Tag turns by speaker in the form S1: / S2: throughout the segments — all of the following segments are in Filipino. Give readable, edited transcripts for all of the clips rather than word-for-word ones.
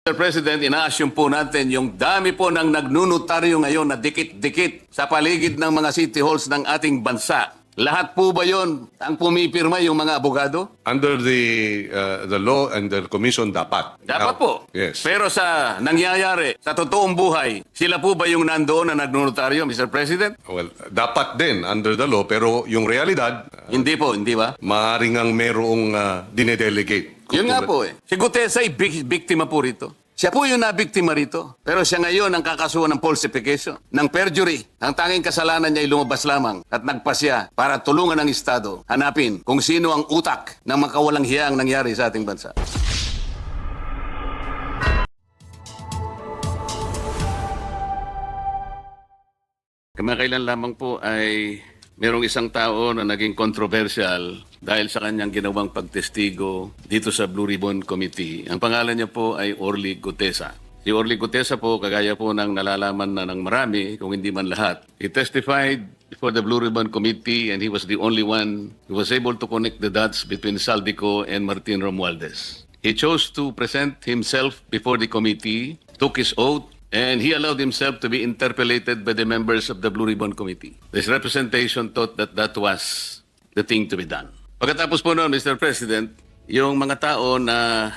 S1: Mr. President, ina-assume po natin yung dami po ng nagnunotaryo ngayon na dikit-dikit sa paligid ng mga city halls ng ating bansa. Lahat po ba yon ang pumipirma yung mga abogado?
S2: Under the law and the commission, dapat.
S1: Dapat
S2: Now,
S1: po.
S2: Yes.
S1: Pero sa nangyayari, sa totoong buhay, sila po ba yung nandoon na nagnunotaryo, Mr. President?
S2: Well, dapat din under the law, pero yung realidad,
S1: Hindi po, hindi ba?
S2: maaaring ang merong dinedelegate.
S1: Yun nga po eh. Si Gutesa ay biktima po rito. Siya po yung nabiktima rito. Pero siya ngayon ang kakasuhan ng falsification, ng perjury. Ang tanging kasalanan niya ay lumabas lamang at nagpasya para tulungan ng Estado hanapin kung sino ang utak ng makawalang hiyang nangyari sa ating bansa. Kamakailan lamang po ay merong isang tao na naging controversial dahil sa kanyang ginawang pagtestigo dito sa Blue Ribbon Committee. Ang pangalan niya po ay Orly Gutesa. Si Orly Gutesa po, kagaya po ng nalalaman na ng marami, kung hindi man lahat, he testified before the Blue Ribbon Committee and he was the only one who was able to connect the dots between Saldico and Martin Romualdez. He chose to present himself before the committee, took his oath, and he allowed himself to be interpellated by the members of the Blue Ribbon Committee. This representation thought that that was the thing to be done. Pagkatapos po noon, Mr. President, yung mga tao na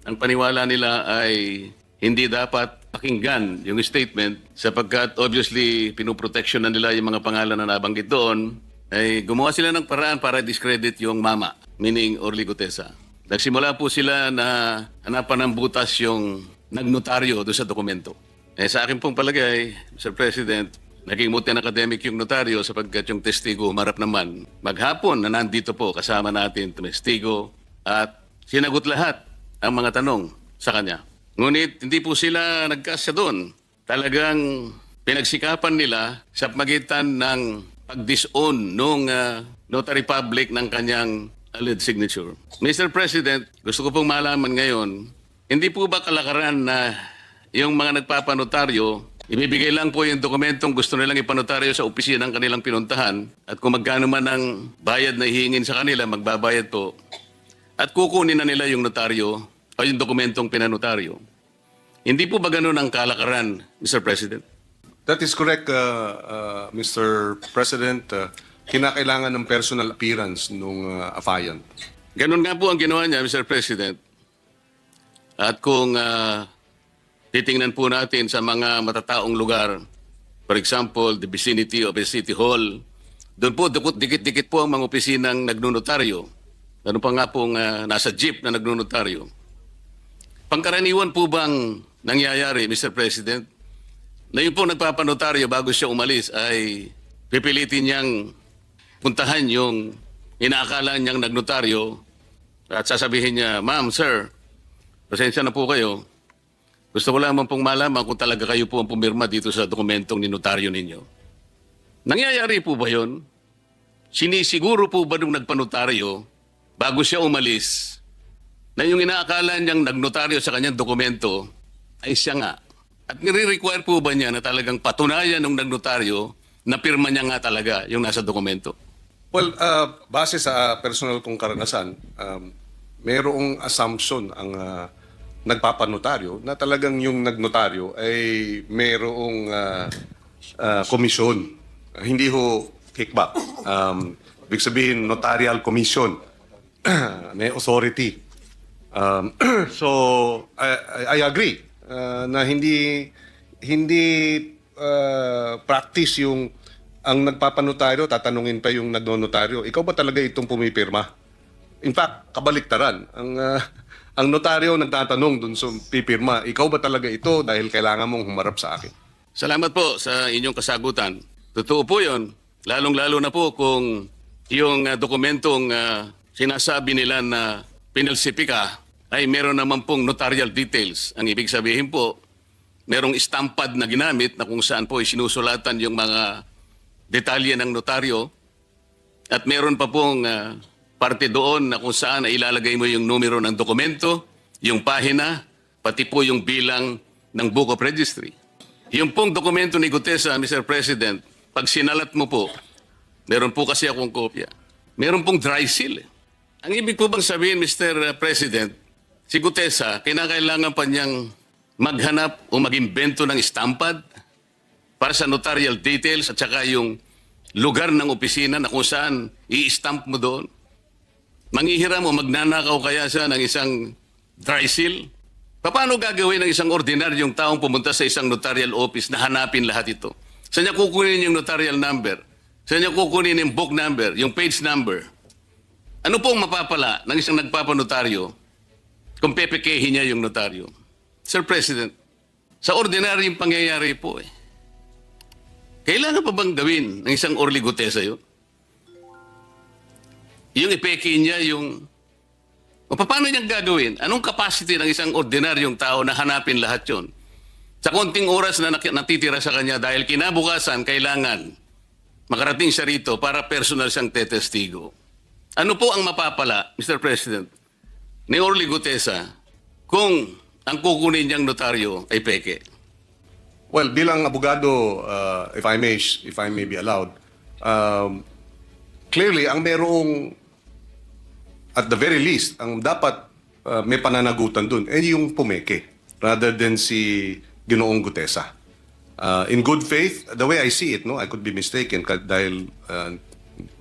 S1: ang paniwala nila ay hindi dapat pakinggan yung statement sapagkat obviously pinoprotection na nila yung mga pangalan na nabanggit doon, ay gumawa sila ng paraan para discredit yung mama, meaning Orly Gutesa. Nagsimula po sila na hanapan ng butas yung nagnotaryo doon sa dokumento. Sa akin pong palagay, Mr. President, naging muti ng academic yung notaryo sapagkat yung testigo humarap naman maghapon na nandito po kasama natin testigo at sinagot lahat ang mga tanong sa kanya. Ngunit hindi po sila nagkasya doon. Talagang pinagsikapan nila sa pagitan ng pag-disown nung notary public ng kanyang alleged signature. Mr. President, gusto ko pong malaman ngayon, hindi po ba kalakaran na yung mga nagpapanotaryo, ibibigay lang po yung dokumentong gusto nilang ipanotaryo sa opisina ng kanilang pinuntahan at kung magkano man ang bayad na hihingin sa kanila, magbabayad po. At kukunin na nila yung notaryo o yung dokumentong pinanotaryo. Hindi po ba ganun ang kalakaran, Mr. President?
S2: That is correct, Mr. President. Kinakailangan ng personal appearance ng affiant.
S1: Ganun nga po ang ginawa niya, Mr. President. At kung titingnan po natin sa mga matataong lugar, for example, the vicinity of a city hall, doon po dikit-dikit po ang mga opisinang nagnunotaryo. Ano pa nga pong nasa jeep na nagnunotaryo. Pangkaraniwan po bang nangyayari, Mr. President, na yung po nagpapanotaryo bago siya umalis ay pipilitin niyang puntahan yung inaakala niyang nagnotaryo at sasabihin niya, Ma'am, sir, pasensya na po kayo. Gusto ko lamang pong malaman kung talaga kayo po ang pumirma dito sa dokumentong ninotaryo ninyo. Nangyayari po ba yun? Sinisiguro po ba nung nagpanotaryo bago siya umalis na yung inaakala niyang nagnotaryo sa kanyang dokumento ay siya nga? At nire-require po ba niya na talagang patunayan ng nagnotaryo na pirma niya nga talaga yung nasa dokumento?
S2: Well, base sa personal kong karanasan, mayroong assumption ang nagpapanotaryo na talagang yung nagnotaryo ay mayroong komisyon. Hindi ho kickback. Ibig sabihin, notarial commission. May authority. So, I agree na hindi practice yung ang nagpapanotaryo, tatanungin pa yung nagnonotaryo, ikaw ba talaga itong pumipirma? In fact, kabaliktaran. Ang notaryo nagtatanong dun sa pipirma, ikaw ba talaga ito dahil kailangan mong humarap sa akin?
S1: Salamat po sa inyong kasagutan. Totoo po yun. Lalong-lalo na po kung yung dokumentong sinasabi nila na pinalsipika ay meron naman pong notarial details. Ang ibig sabihin po, merong stampad na ginamit na kung saan po sinusulatan yung mga detalye ng notaryo at meron pa pong parte doon na kung saan ay ilalagay mo yung numero ng dokumento, yung pahina, pati po yung bilang ng Book of Registry. Yung pong dokumento ni Gutesa, Mr. President, pag sinalat mo po, meron po kasi akong kopya. Meron pong dry seal. Ang ibig po bang sabihin, Mr. President, si Gutesa, kinakailangan pa niyang maghanap o mag-imbento ng stampad para sa notarial details at saka yung lugar ng opisina na kung saan i-stamp mo doon? Manghihiram o magnanakaw kaya siya ng isang dry seal? Paano gagawin ng isang ordinaryong taong pumunta sa isang notarial office na hanapin lahat ito? Saan niya kukunin yung notarial number? Saan niya kukunin yung book number, yung page number? Ano pong mapapala ng isang nagpapanotaryo kung pepekehin niya yung notaryo? Sir President, sa ordinaryong pangyayari po kailangan pa bang gawin ng isang Orly Gutesa yun? Yung ipeke niya yung... O paano niyang gagawin? Anong capacity ng isang ordinaryong tao na hanapin lahat yon? Sa konting oras na natitira sa kanya dahil kinabukasan kailangan makarating siya rito para personal siyang tetestigo. Ano po ang mapapala, Mr. President, ni Orly Gutesa kung ang kukunin niyang notaryo ay peke?
S2: Well, bilang abogado, if I may be allowed, clearly, ang merong, at the very least, ang dapat may pananagutan dun, yung pumeke, rather than si Ginoong Gutesa. In good faith, the way I see it, no, I could be mistaken dahil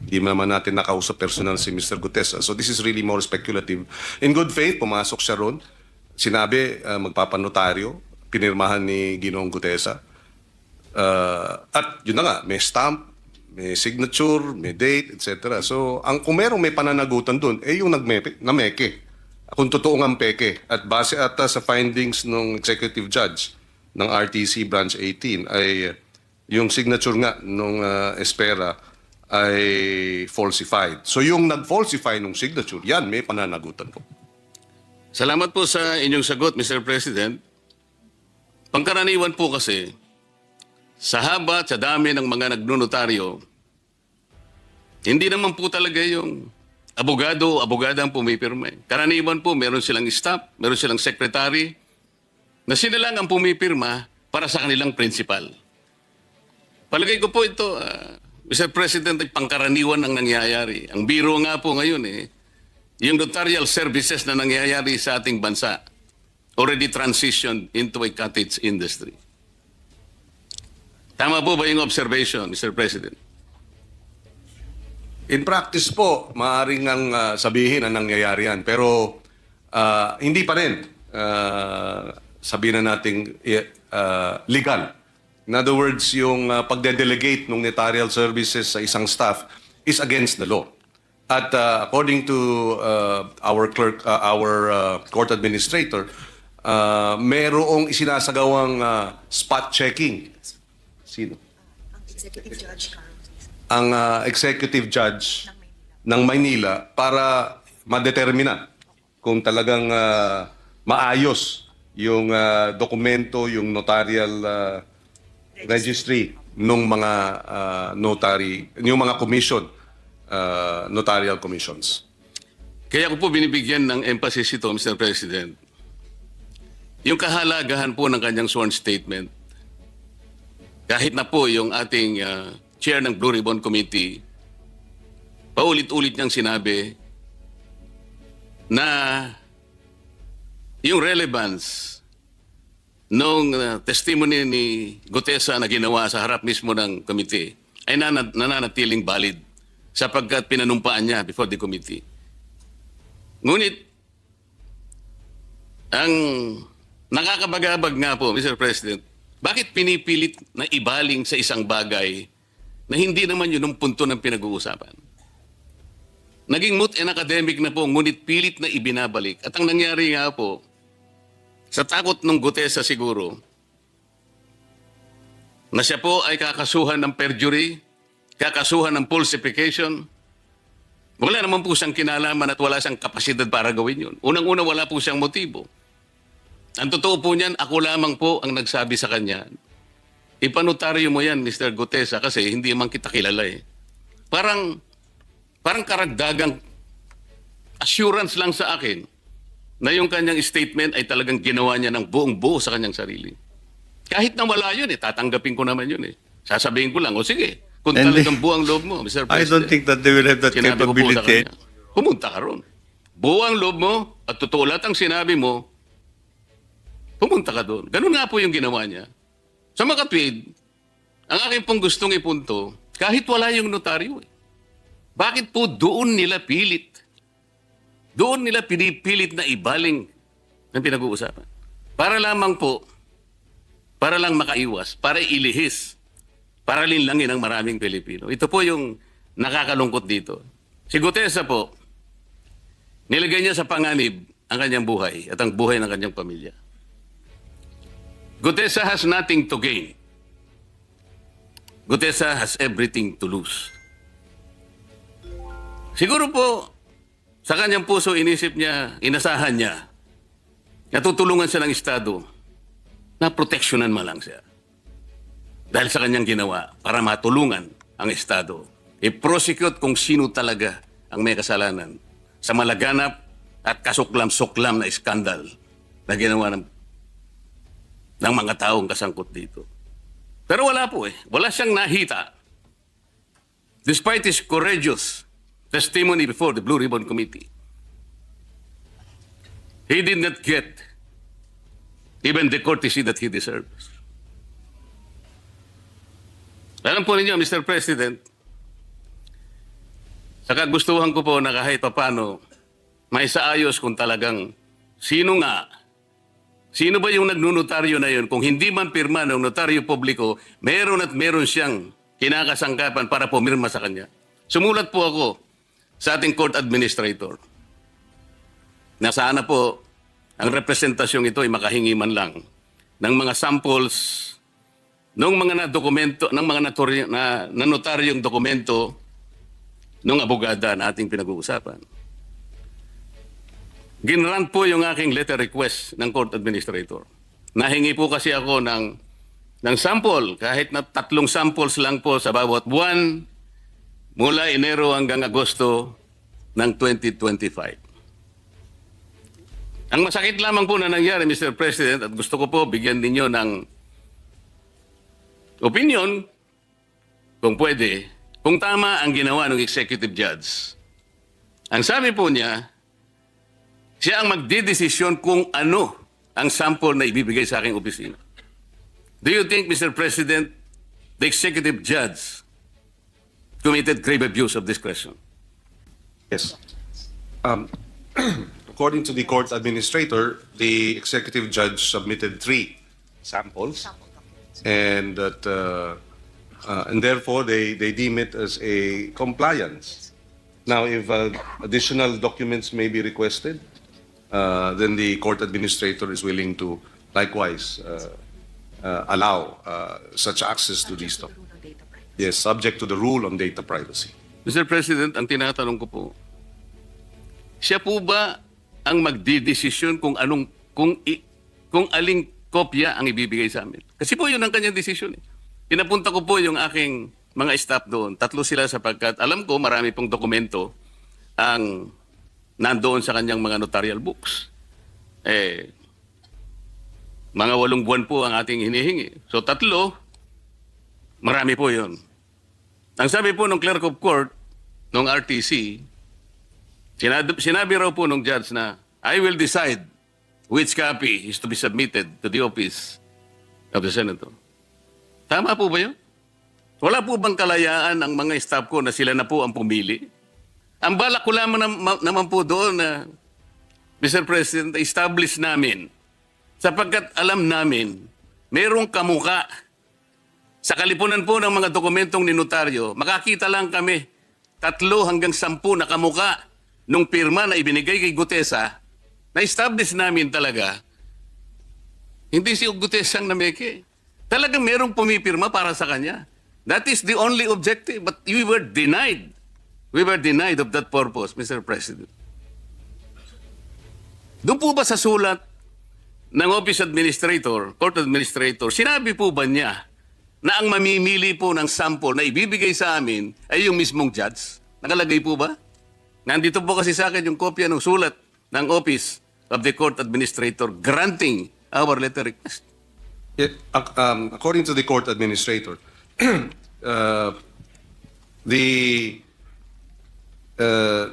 S2: hindi naman natin nakausap personal si Mr. Gutesa. So this is really more speculative. In good faith, pumasok siya ron, sinabi magpapanotaryo, pinirmahan ni Ginoong Gutesa. At yun na nga, may stamp, may signature, may date, etc. So, kung merong may pananagutan dun, yung nameke. Kung totoo nga peke. At base ata sa findings ng executive judge ng RTC Branch 18, ay yung signature nga nung Espera ay falsified. So, yung nag-falsify nung signature, yan, may pananagutan po.
S1: Salamat po sa inyong sagot, Mr. President. Pangkaraniwan po kasi, sa haba at sa dami ng mga nagnonotaryo, hindi naman po talaga yung abogado o abogada ang pumipirma. Karaniwan po, meron silang staff, meron silang secretary, na sila lang ang pumipirma para sa kanilang principal. Palagay ko po ito, Mr. President, ay pangkaraniwan ang nangyayari. Ang biro nga po ngayon yung notarial services na nangyayari sa ating bansa already transitioned into a cottage industry. Tama po ba yung observation, Mr. President?
S2: In practice po, maaaring ang sabihin na nangyayari yan. Pero hindi pa rin, sabihin na nating legal. In other words, yung pagde-delegate ng notarial services sa isang staff is against the law. At according to our clerk, our court administrator, merong isinasagawang spot checking. Sino?
S3: Ang executive judge,
S2: Ang executive judge ng Maynila para madetermina kung talagang maayos yung dokumento, yung notarial registry ng mga notary, yung mga commission, notarial commissions.
S1: Kaya ko po binibigyan ng emphasis ito, Mr. President. Yung kahalagahan po ng kanyang sworn statement, kahit na po yung ating chair ng Blue Ribbon Committee, paulit-ulit niyang sinabi na yung relevance nung testimony ni Gutesa na ginawa sa harap mismo ng committee ay nananatiling valid sapagkat pinanumpaan niya before the committee. Ngunit, ang nakakabagabag nga po, Mr. President, bakit pinipilit na ibaling sa isang bagay na hindi naman yun ang punto ng pinag-uusapan? Naging moot and academic na po, ngunit pilit na ibinabalik. At ang nangyari nga po, sa takot ng Gutesa siguro, na siya po ay kakasuhan ng perjury, kakasuhan ng falsification, wala naman po siyang kinalaman at wala siyang kapasidad para gawin yun. Unang-una, wala po siyang motibo. Ang totoo po niyan, ako lamang po ang nagsabi sa kanya, ipanotaryo mo yan, Mr. Gutesa, kasi hindi man kita kilala eh. Parang karagdagang assurance lang sa akin na yung kanyang statement ay talagang ginawa niya ng buong-buo sa kanyang sarili. Kahit na wala yun tatanggapin ko naman yun Sasabihin ko lang, o sige, kung
S4: And
S1: talagang buong loob mo, Mr. President.
S4: I don't think that they will have that
S1: Sinabi ko po sa
S4: capability.
S1: kanya, pumunta ka ron. Buo ang loob mo at totoo lahat ang sinabi mo, pumunta ka doon. Ganun nga po yung ginawa niya. Sa makatwid, ang aking pong gustong ipunto, kahit wala yung notaryo, bakit po doon nila pilit? Doon nila pinipilit na ibaling ang pinag-uusapan. Para lamang po, para lang makaiwas, para ilihis, para linlangin ang maraming Pilipino. Ito po yung nakakalungkot dito. Si Gutesa po, nilagay niya sa panganib ang kanyang buhay at ang buhay ng kanyang pamilya. Gutesa has nothing to gain. Gutesa has everything to lose. Siguro po, sa kanyang puso, inisip niya, inasahan niya, natutulungan siya ng Estado na proteksyonan man lang siya. Dahil sa kanyang ginawa, para matulungan ang Estado, i-prosecute kung sino talaga ang may kasalanan sa malaganap at kasuklam-suklam na iskandal na ginawa ng mga taong kasangkot dito. Pero wala po eh. Wala siyang nahita. Despite his courageous testimony before the Blue Ribbon Committee, he did not get even the courtesy that he deserves. Alam po ninyo, Mr. President, sa kagustuhan ko po na kahit papano, may saayos kung talagang sino ba yung nagnunotaryo na yun? Kung hindi man pirma ng notaryo publiko, meron at meron siyang kinakasangkapan para pumirma sa kanya. Sumulat po ako sa ating court administrator na sana po ang representasyong ito ay makahingi man lang ng mga samples ng mga dokumento ng mga notaryong dokumento ng abogada na ating pinag-uusapan. Ginrant po yung aking letter request ng court administrator. Nahingi po kasi ako ng sample, kahit na 3 samples lang po sa bawat buwan mula Enero hanggang Agosto ng 2025. Ang masakit lamang po na nangyari, Mr. President, at gusto ko po bigyan ninyo ng opinion, kung pwede, kung tama ang ginawa ng executive judge. Ang sabi po niya, siya ang magdidesisyon kung ano ang sample na ibibigay sa aking opisina. Do you think, Mr. President, the executive judge committed grave abuse of discretion?
S2: Yes. According to the court administrator, the executive judge submitted 3 samples, and that and therefore they deem it as a compliance. Now, if additional documents may be requested, then the court administrator is willing to likewise allow such access to these documents. Yes, subject to the rule on data privacy.
S1: Mr. President, ang tinatanong ko po, siya po ba ang magdidesisyon kung aling kopya ang ibibigay sa amin? Kasi po yun ang kanyang desisyon. Pinapunta ko po yung aking mga staff doon. 3 sila sapagkat alam ko marami pong dokumento ang nandoon sa kanyang mga notarial books. Mga 8 buwan po ang ating hinihingi. So 3, marami po yun. Ang sabi po ng clerk of court, ng RTC, sinabi raw po ng judge na, I will decide which copy is to be submitted to the office of the Senator. Tama po ba yun? Wala po bang kalayaan ang mga staff ko na sila na po ang pumili? Ang balak ko lamang naman po doon na, Mr. President, establish namin, sapagkat alam namin, merong kamuka. Sa kalipunan po ng mga dokumentong ninotaryo, makakita lang kami 3 hanggang 10 na kamuka nung pirma na ibinigay kay Gutesa, na-establish namin talaga, hindi si Gutesa ang nameke. Talagang merong pumipirma para sa kanya. That is the only objective. But we were denied. We were denied of that purpose, Mr. President. Doon po ba sa sulat ng Office Administrator, Court Administrator, sinabi po ba niya na ang mamimili po ng sample na ibibigay sa amin ay yung mismong judge? Nakalagay po ba? Nandito po kasi sa akin yung kopya ng sulat ng Office of the Court Administrator granting our letter request.
S2: Yeah, according to the court administrator, the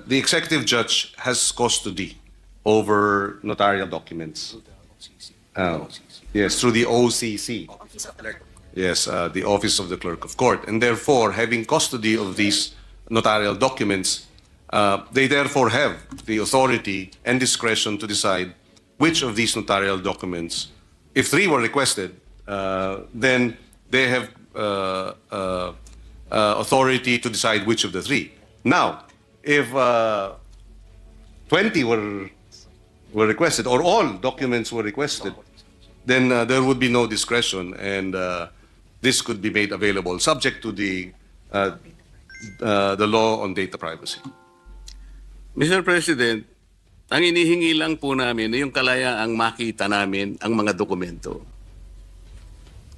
S2: executive judge has custody over notarial documents. Yes, through the OCC.
S3: Office of the Clerk.
S2: Yes, the Office of the Clerk of Court. And therefore, having custody of these notarial documents, they therefore have the authority and discretion to decide which of these notarial documents, if three were requested, then they have authority to decide which of the three. Now, if 20 were requested, or all documents were requested, then there would be no discretion, and this could be made available subject to the law on data privacy.
S1: Mr. President, ang inihingi lang po namin ay yung kalayaang makita namin ang mga dokumento.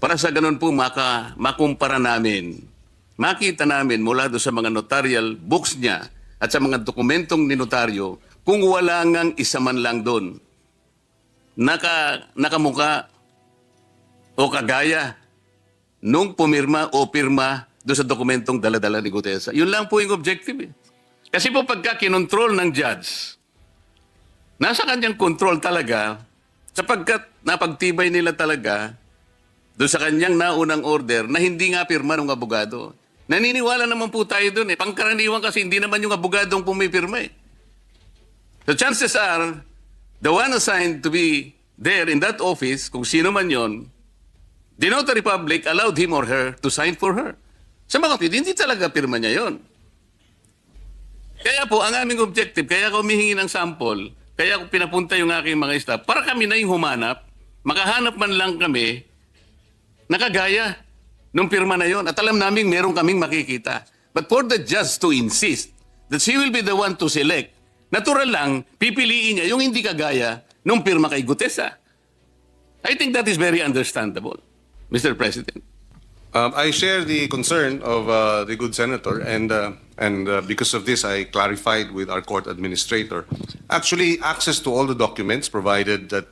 S1: Para sa ganun po makumpara namin, makita namin mula doon sa mga notarial books niya at sa mga dokumentong ni notaryo kung wala ngang isa man lang doon nakamuka o kagaya nung pumirma o pirma doon sa dokumentong dala-dala ni Gutesa. Yun lang po yung objective eh. Kasi po pagka kinontrol ng judge, nasa kanyang control talaga sapagkat napagtibay nila talaga doon sa kanyang naunang order na hindi nga pirma ng abogado. Naniniwala naman po tayo doon eh. Pangkaraniwan kasi hindi naman yung abogadong pumipirma eh. The chances are, the one assigned to be there in that office, kung sino man yon, the notary public allowed him or her to sign for her. Sa mga kapit, hindi talaga pirma niya yon. Kaya po, ang aming objective, kaya ako humihingi ng sample, kaya ako pinapunta yung aking mga staff, para kami na yung humanap, makahanap man lang kami, nakagaya nung pirma na yon. At alam namin meron kaming makikita. But for the judge to insist that she will be the one to select, natural lang, pipiliin niya yung hindi kagaya nung pirma kay Gutesa. I think that is very understandable, Mr. President.
S2: I share the concern of the good senator, and because of this, I clarified with our court administrator. Actually, access to all the documents, provided that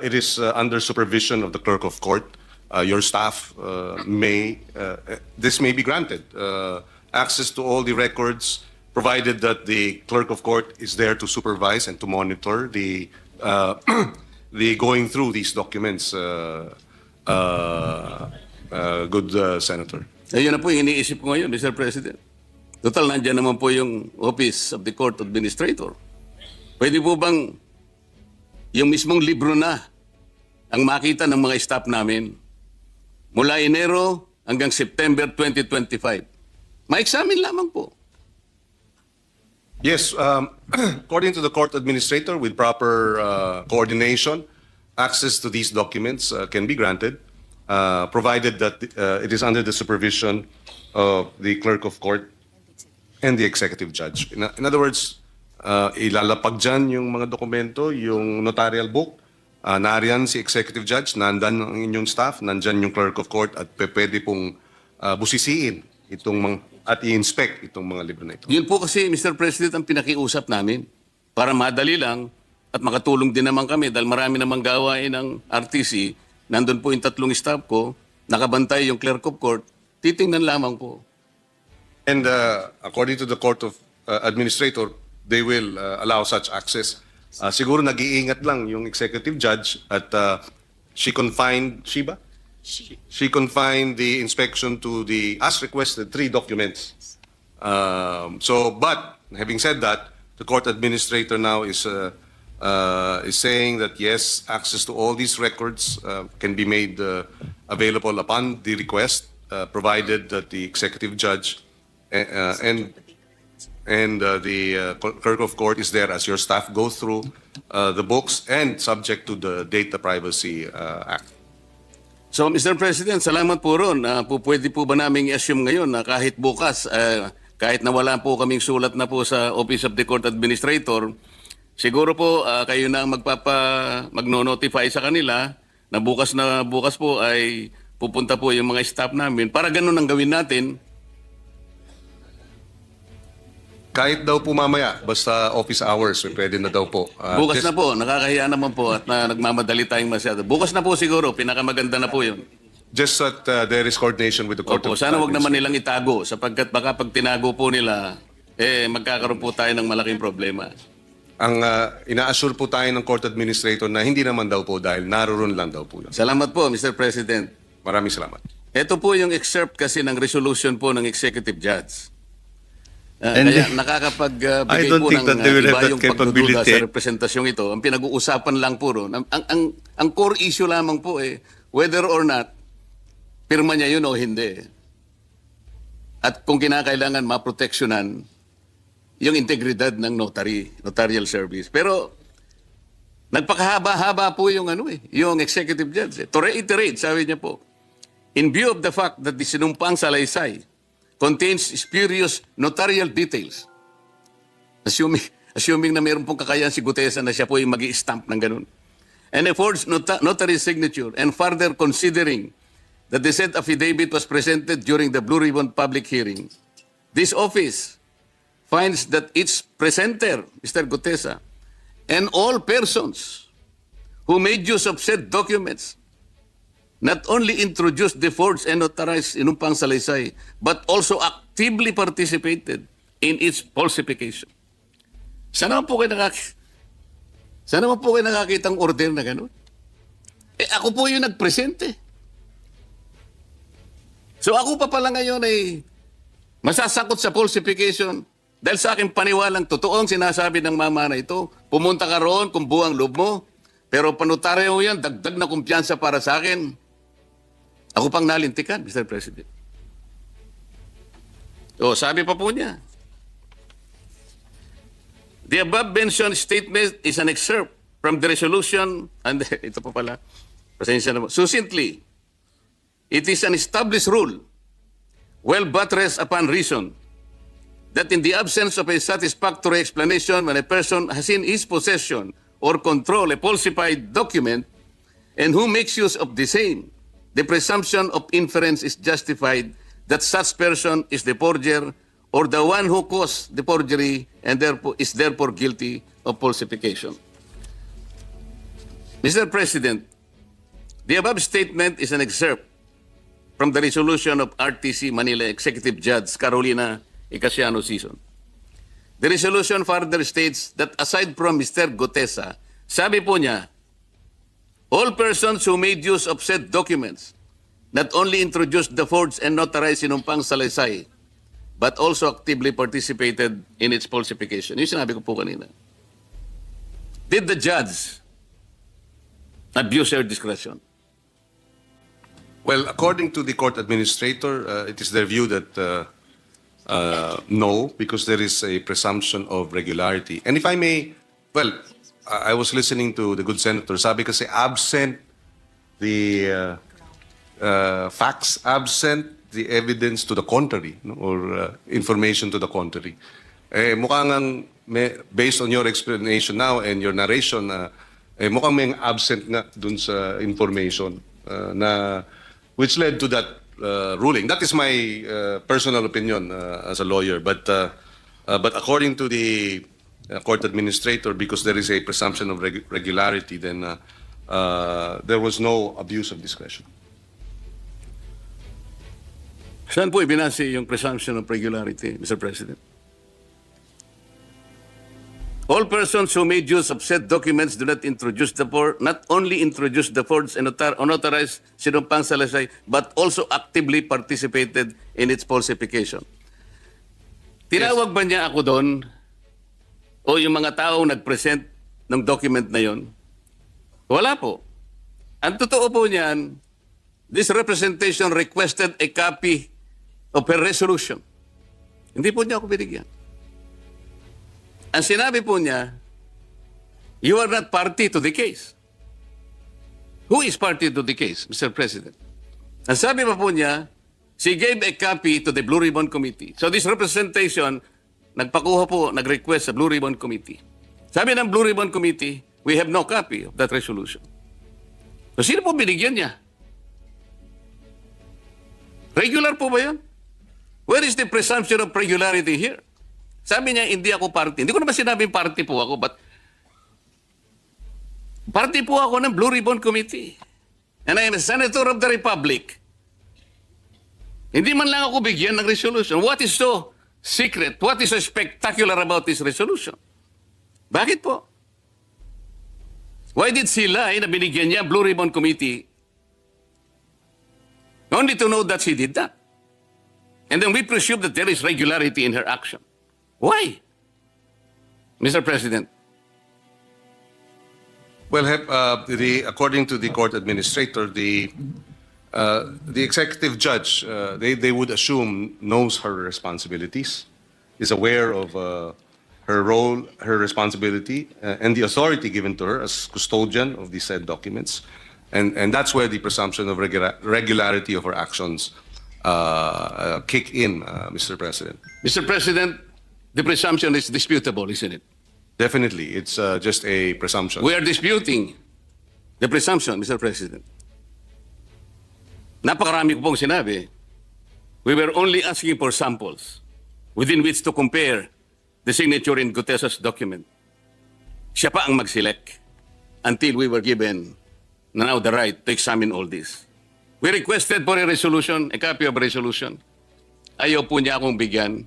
S2: it is under supervision of the clerk of court, your staff this may be granted. Access to all the records, provided that the clerk of court is there to supervise and to monitor the the going through these documents. Good senator.
S1: Ayun na po yung iniisip ko ngayon, Mr. President. Total, nandiyan naman po yung Office of the Court Administrator. Pwede po bang yung mismong libro na ang makita ng mga staff namin mula Enero hanggang September 2025? Ma-examine lamang po.
S2: Yes, according to the court administrator, with proper coordination, access to these documents can be granted, provided that it is under the supervision of the clerk of court and the executive judge. In other words, ilalapag dyan yung mga dokumento, yung notarial book, nariyan si executive judge, nandan ang inyong staff, nandyan yung clerk of court, at pwede pong busisiin itong at i-inspect itong mga libro na ito.
S1: Yun po kasi, Mr. President, ang pinakiusap namin para madali lang at makatulong din naman kami dahil marami namang gawain ng RTC. Nandun po yung 3 staff ko, nakabantay yung clerk of court, titingnan lamang po.
S2: And according to the court of administrator, they will allow such access. Siguro nag-iingat lang yung executive judge at she confined the inspection to the, as requested, 3 documents. But having said that, the court administrator now is saying that yes, access to all these records can be made available upon the request, provided that the executive judge and the clerk of court is there as your staff go through the books and subject to the Data Privacy Act.
S1: So, Mr. President, salamat po ron. Pwede po ba namin i-assume ngayon na kahit bukas, kahit nawala po kaming sulat na po sa Office of the Court Administrator, siguro po kayo na ang magno-notify sa kanila na bukas po ay pupunta po yung mga staff namin para ganun ang gawin natin.
S2: Kahit daw po mamaya, basta office hours, pwede na daw po.
S1: Bukas na po, nakakahiya naman po at nagmamadali tayong masyado. Bukas na po siguro, pinakamaganda na po yun.
S2: Just that there is coordination with the court
S1: Opo,
S2: of
S1: sana wag naman
S2: administration.
S1: nilang itago sapagkat baka pag tinago po nila, magkakaroon po tayo ng malaking problema.
S2: ang ina-assure po tayo ng court administrator na hindi naman daw po dahil naroon lang daw po yun.
S1: Salamat po, Mr. President.
S2: Maraming salamat.
S1: Ito po yung excerpt kasi ng resolution po ng executive judge.
S4: And
S1: Kaya nakakapagbigay
S4: I don't
S1: po
S4: think
S1: ng
S4: that they will have
S1: iba
S4: that
S1: yung pagdududa
S4: capability.
S1: sa representasyong ito. Ang pinag-uusapan lang po ron, ang core issue lamang po whether or not pirma niya yun o hindi. At kung kinakailangan maproteksyonan yung integridad ng notarial service. Pero nagpakahaba-haba po yung yung executive judge. To reiterate, sabi niya po, in view of the fact that the sinumpang salaysay contains spurious notarial details, assuming na mayroon pong kakayahan si Gutesa na siya po yung mag-i-stamp ng ganun, and a forged notary signature, and further considering that the said affidavit was presented during the Blue Ribbon public hearing, this office finds that its presenter, Mr. Gutesa, and all persons who made use of said documents not only introduced the forged and notarized inumpang salaysay, but also actively participated in its falsification. Sana naman po kayo nakakitang order na gano'n? Ako po yung nagpresente. So ako pa pala ngayon ay masasakot sa falsification dahil sa aking paniwalang totoong sinasabi ng mama na ito, pumunta ka roon kung buwang loob mo, pero panotaryo yan, dagdag na kumpiyansa para sa akin. Ako pang nalintikan, Mr. President. O, sabi pa po niya, the above-mentioned statement is an excerpt from the resolution, and ito pa pala, pasensya na po, succinctly, it is an established rule, well buttressed upon reason, that in the absence of a satisfactory explanation when a person has in his possession or control a falsified document and who makes use of the same, the presumption of inference is justified that such person is the forger or the one who caused the forgery and is therefore guilty of falsification. Mr. President, the above statement is an excerpt from the resolution of RTC Manila Executive Judge Carolina Icasiano Sison. The resolution further states that aside from Mr. Gutesa, sabi po niya, all persons who made use of said documents not only introduced the forged and notarized sinumpang salaysay, but also actively participated in its falsification. Yung sinabi ko po kanina. Did the judge abuse her discretion?
S2: Well, according to the court administrator, it is their view that no, because there is a presumption of regularity. And if I may, well, I was listening to the good senator. Sabi kasi absent the facts, absent the evidence to the contrary, no? Or information to the contrary. Mukhang based on your explanation now and your narration, mukhang may absent nga dun sa information na which led to that ruling. That is my personal opinion as a lawyer. But according to the court administrator, because there is a presumption of regularity, then there was no abuse of discretion.
S1: Saan po ibinase yung presumption of regularity, Mr. President? All persons who made use of said documents do not only introduce the forged and unauthorized sinumpang salaysay, but also actively participated in its falsification. Tinawag ba niya ako doon o yung mga taong nag-present ng document na yon? Wala po. Ang totoo po niyan, this representation requested a copy of her resolution. Hindi po niya ako binigyan. Ang sinabi po niya, you are not party to the case. Who is party to the case, Mr. President? Ang sabi pa po niya, she gave a copy to the Blue Ribbon Committee. So this representation, nagpakuha po, nag-request sa Blue Ribbon Committee. Sabi ng Blue Ribbon Committee, we have no copy of that resolution. So sino po binigyan niya? Regular po ba yun? Where is the presumption of regularity here? Sabi niya, hindi ako party. Hindi ko naman sinabing party po ako, but party po ako ng Blue Ribbon Committee. And I am a Senator of the Republic. Hindi man lang ako bigyan ng resolution. What is so secret? What is so spectacular about this resolution? Bakit po? Why did she lie na binigyan niya Blue Ribbon Committee only to know that she did that? And then we presume that there is regularity in her action. Why? Mr. President,
S2: Well, according to the court administrator, the executive judge, they would assume knows her responsibilities, is aware of her role, her responsibility, and the authority given to her as custodian of these said documents. And that's where the presumption of regularity of her actions kick in, Mr. President.
S1: Mr. President, the presumption is disputable, isn't it?
S2: Definitely, it's just a presumption.
S1: We are disputing the presumption, Mr. President. Napakarami ko pong sinabi. We were only asking for samples within which to compare the signature in Gutesa's document. Siya pa ang mag-select until we were given now the right to examine all this. We requested for a resolution, a copy of a resolution. Ayaw po niya akong bigyan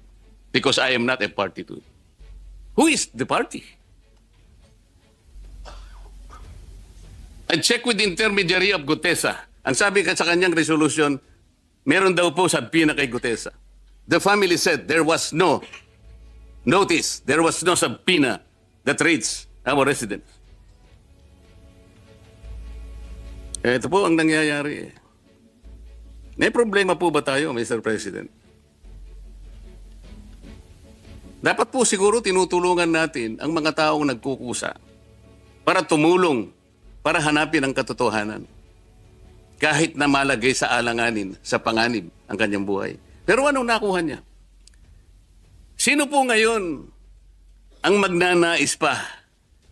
S1: because I am not a party to it. Who is the party? I check with the intermediary of Gutesa. Ang sabi ka sa kanyang resolution, meron daw po subpoena kay Gutesa. The family said there was no notice, there was no subpoena that reached our residence. Ito po ang nangyayari. May problema po ba tayo, Mr. President? Dapat po siguro tinutulungan natin ang mga taong nagkukusa para tumulong, para hanapin ang katotohanan. Kahit na malagay sa alanganin, sa panganib ang kanyang buhay. Pero anong nakuha niya? Sino po ngayon ang magnanais pa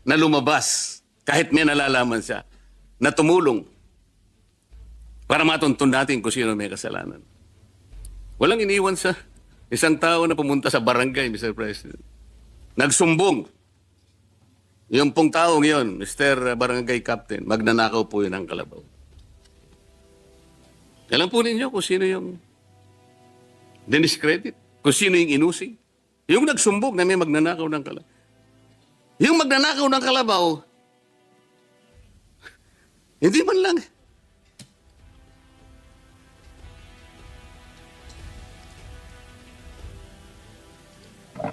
S1: na lumabas kahit may nalalaman siya na tumulong para matuntun natin kung sino may kasalanan? Walang iniwan sa isang tao na pumunta sa barangay, Mr. President. Nagsumbong. Yung pong taong yon, Mr. Barangay Captain, magnanakaw po yun ang kalabaw. Alam po ninyo kung sino yung diniscredit, kung sino yung inusig. Yung nagsumbong na may magnanakaw ng kalabaw. Yung magnanakaw ng kalabaw, hindi man lang.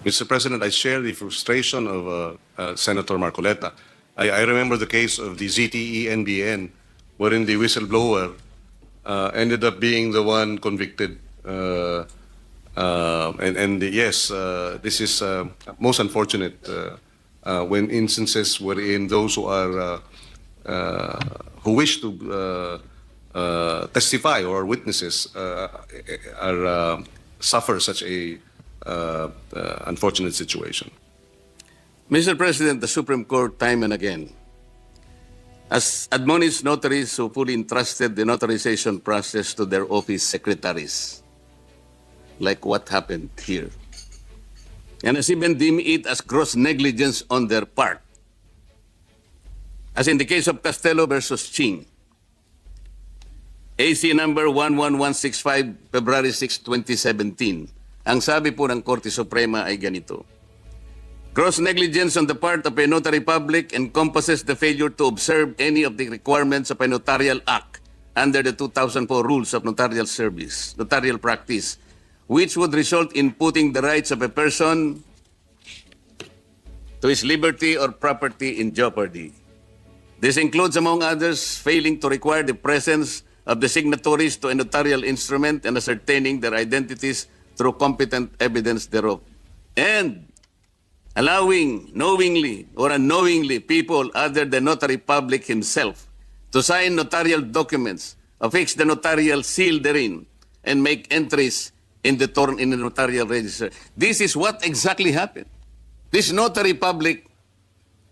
S2: Mr. President, I share the frustration of Senator Marcoleta. I remember the case of the ZTE-NBN, wherein the whistleblower ended up being the one convicted. Yes, this is most unfortunate when instances wherein those who are who wish to testify or witnesses suffer such a unfortunate situation.
S1: Mr. President, the Supreme Court time and again has admonished notaries who fully entrusted the notarization process to their office secretaries, like what happened here, and has even deemed it as gross negligence on their part, as in the case of Castello versus Ching, AC number 11165, February 6, 2017. Ang sabi po ng Korte Suprema ay ganito: gross negligence on the part of a notary public encompasses the failure to observe any of the requirements of a notarial act under the 2004 rules of notarial service, notarial practice, which would result in putting the rights of a person to his liberty or property in jeopardy. This includes, among others, failing to require the presence of the signatories to a notarial instrument and ascertaining their identities through competent evidence thereof, and allowing knowingly or unknowingly people other than notary public himself to sign notarial documents, affix the notarial seal therein, and make entries in the notarial register. This is what exactly happened. This notary public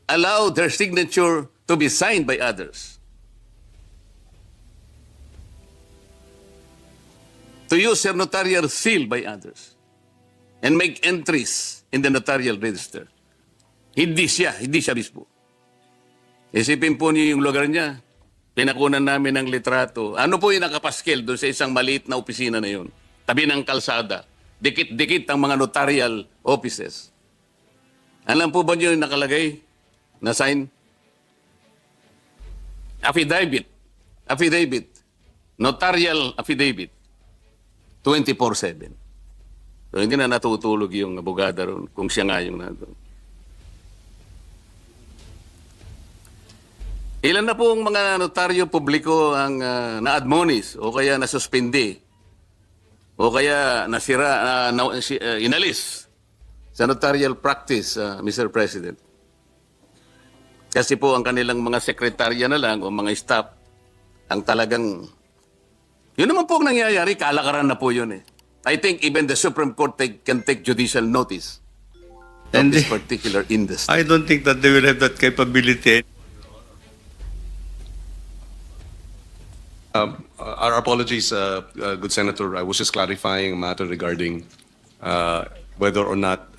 S1: allowed their signature to be signed by others, to use their notarial seal by others, and make entries in the notarial register. Hindi siya mismo. Isipin po niyo yung lugar niya. Pinakunan namin ng litrato. Ano po yung nakapaskel doon sa isang maliit na opisina na yun? Tabi ng kalsada. Dikit-dikit ang mga notarial offices. Alam po ba niyo yung nakalagay na sign? Affidavit. Affidavit. Notarial affidavit. 24/7. So, hindi na natutulog yung abogada ron kung siya nga yung nandun. Ilan na po ang mga notaryo publiko ang na-admonish o kaya nasuspindi o kaya nasira, inalis sa notarial practice, Mr. President? Kasi po ang kanilang mga sekretarya na lang o mga staff ang talagang... Yun naman po ang nangyayari, kalakaran na po yun eh. I think even the Supreme Court can take judicial notice of
S4: And
S1: this particular industry.
S4: I don't think that they will have that capability.
S2: Our apologies, good Senator. I was just clarifying a matter regarding whether or not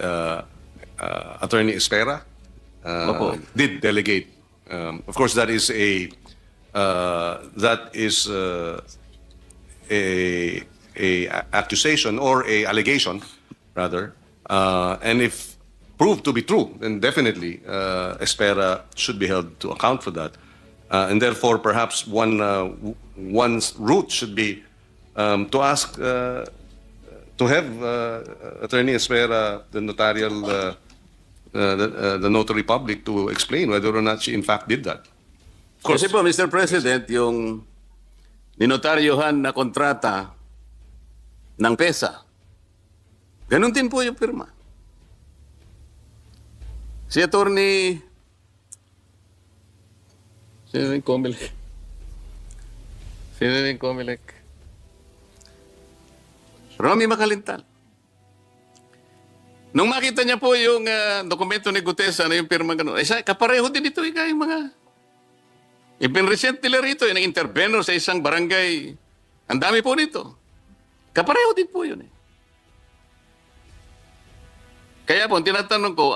S2: Attorney Espera
S1: Opo.
S2: did delegate. Of course, that is a accusation or a allegation, rather. And if proved to be true, then definitely Espera should be held to account for that. And therefore, perhaps one's route should be to ask to have Attorney Espera, the notarial, the notary public, to explain whether or not she in fact did that. Of course,
S1: Kasi po, Mr. President, yung ninotaryohan na kontrata ng PESA, ganun din po yung pirma. Si Attorney... Sino yung Comelec? Sino yung Comelec? Romy Macalintal. Nung makita niya po yung dokumento ni Gutesa na yung pirma gano'n, kapareho din ito yung mga... Ipinresent nila rito, yung intervenor sa isang barangay. Ang dami po nito. Kapareho din po yun eh. Kaya po, tinatanong ko,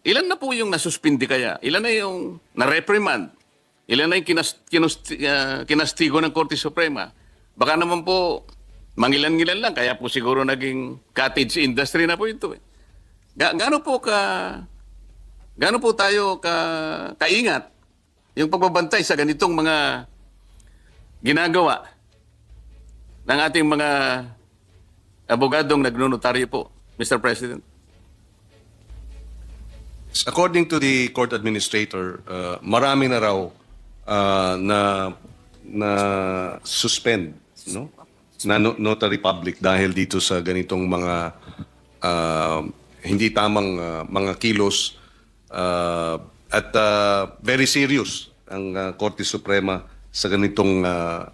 S1: ilan na po yung nasuspindi kaya? Ilan na yung na-reprimand? Ilan na yung kinastigo ng Korte Suprema? Baka naman po, mangilan-ngilan lang. Kaya po siguro naging cottage industry na po ito eh. Gaano po tayo kaingat yung pagbabantay sa ganitong mga ginagawa ng ating mga abogadong nagnonotaryo po, Mr. President?
S2: according to the court administrator, marami na raw na suspend, no? Na notary public dahil dito sa ganitong mga hindi tamang mga kilos at very serious ang Korte Suprema sa ganitong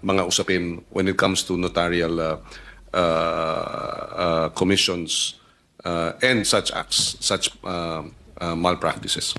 S2: mga usapin when it comes to notarial commissions and such acts, such malpractices.